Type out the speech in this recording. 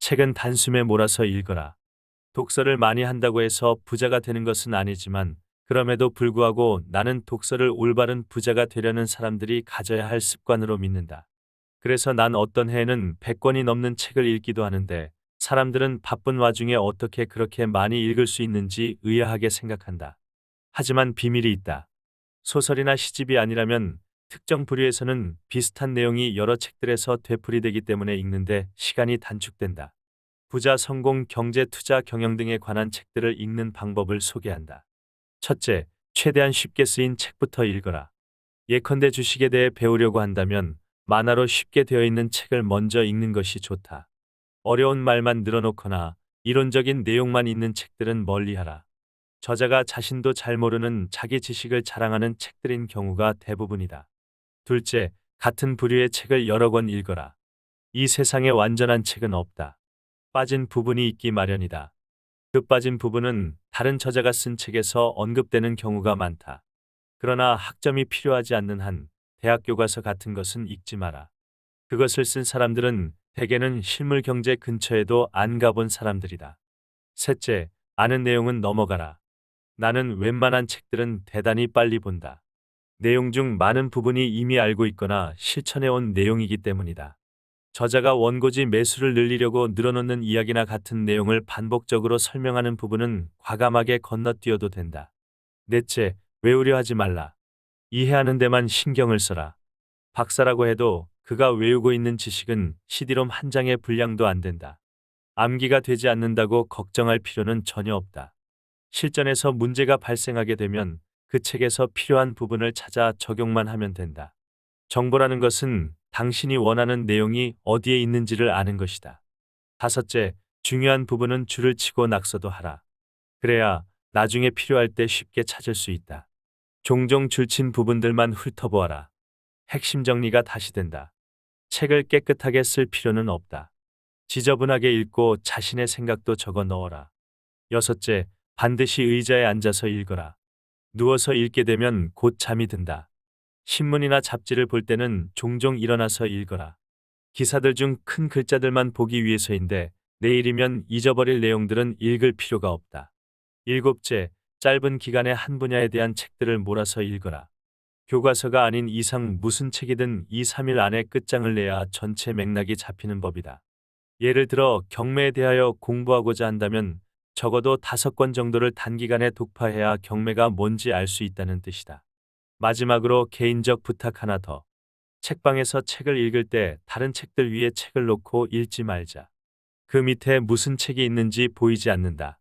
책은 단숨에 몰아서 읽어라. 독서를 많이 한다고 해서 부자가 되는 것은 아니지만 그럼에도 불구하고 나는 독서를 올바른 부자가 되려는 사람들이 가져야 할 습관으로 믿는다. 그래서 난 어떤 해에는 100권이 넘는 책을 읽기도 하는데 사람들은 바쁜 와중에 어떻게 그렇게 많이 읽을 수 있는지 의아하게 생각한다. 하지만 비밀이 있다. 소설이나 시집이 아니라면 특정 부류에서는 비슷한 내용이 여러 책들에서 되풀이되기 때문에 읽는데 시간이 단축된다. 부자, 성공, 경제, 투자, 경영 등에 관한 책들을 읽는 방법을 소개한다. 첫째, 최대한 쉽게 쓰인 책부터 읽어라. 예컨대 주식에 대해 배우려고 한다면 만화로 쉽게 되어 있는 책을 먼저 읽는 것이 좋다. 어려운 말만 늘어놓거나 이론적인 내용만 있는 책들은 멀리하라. 저자가 자신도 잘 모르는 자기 지식을 자랑하는 책들인 경우가 대부분이다. 둘째, 같은 부류의 책을 여러 권 읽어라. 이 세상에 완전한 책은 없다. 빠진 부분이 있기 마련이다. 그 빠진 부분은 다른 저자가 쓴 책에서 언급되는 경우가 많다. 그러나 학점이 필요하지 않는 한 대학 교과서 같은 것은 읽지 마라. 그것을 쓴 사람들은 대개는 실물 경제 근처에도 안 가본 사람들이다. 셋째, 아는 내용은 넘어가라. 나는 웬만한 책들은 대단히 빨리 본다. 내용 중 많은 부분이 이미 알고 있거나 실천해온 내용이기 때문이다. 저자가 원고지 매수를 늘리려고 늘어놓는 이야기나 같은 내용을 반복적으로 설명하는 부분은 과감하게 건너뛰어도 된다. 넷째, 외우려 하지 말라. 이해하는 데만 신경을 써라. 박사라고 해도 그가 외우고 있는 지식은 CD롬 한 장의 분량도 안 된다. 암기가 되지 않는다고 걱정할 필요는 전혀 없다. 실전에서 문제가 발생하게 되면 그 책에서 필요한 부분을 찾아 적용만 하면 된다. 정보라는 것은 당신이 원하는 내용이 어디에 있는지를 아는 것이다. 다섯째, 중요한 부분은 줄을 치고 낙서도 하라. 그래야 나중에 필요할 때 쉽게 찾을 수 있다. 종종 줄친 부분들만 훑어보아라. 핵심 정리가 다시 된다. 책을 깨끗하게 쓸 필요는 없다. 지저분하게 읽고 자신의 생각도 적어 넣어라. 여섯째, 반드시 의자에 앉아서 읽어라. 누워서 읽게 되면 곧 잠이 든다. 신문이나 잡지를 볼 때는 종종 일어나서 읽어라. 기사들 중 큰 글자들만 보기 위해서인데 내일이면 잊어버릴 내용들은 읽을 필요가 없다. 일곱째, 짧은 기간에 한 분야에 대한 책들을 몰아서 읽어라. 교과서가 아닌 이상 무슨 책이든 2, 3일 안에 끝장을 내야 전체 맥락이 잡히는 법이다. 예를 들어 경매에 대하여 공부하고자 한다면 적어도 5권 정도를 단기간에 독파해야 경매가 뭔지 알 수 있다는 뜻이다. 마지막으로 개인적 부탁 하나 더. 책방에서 책을 읽을 때 다른 책들 위에 책을 놓고 읽지 말자. 그 밑에 무슨 책이 있는지 보이지 않는다.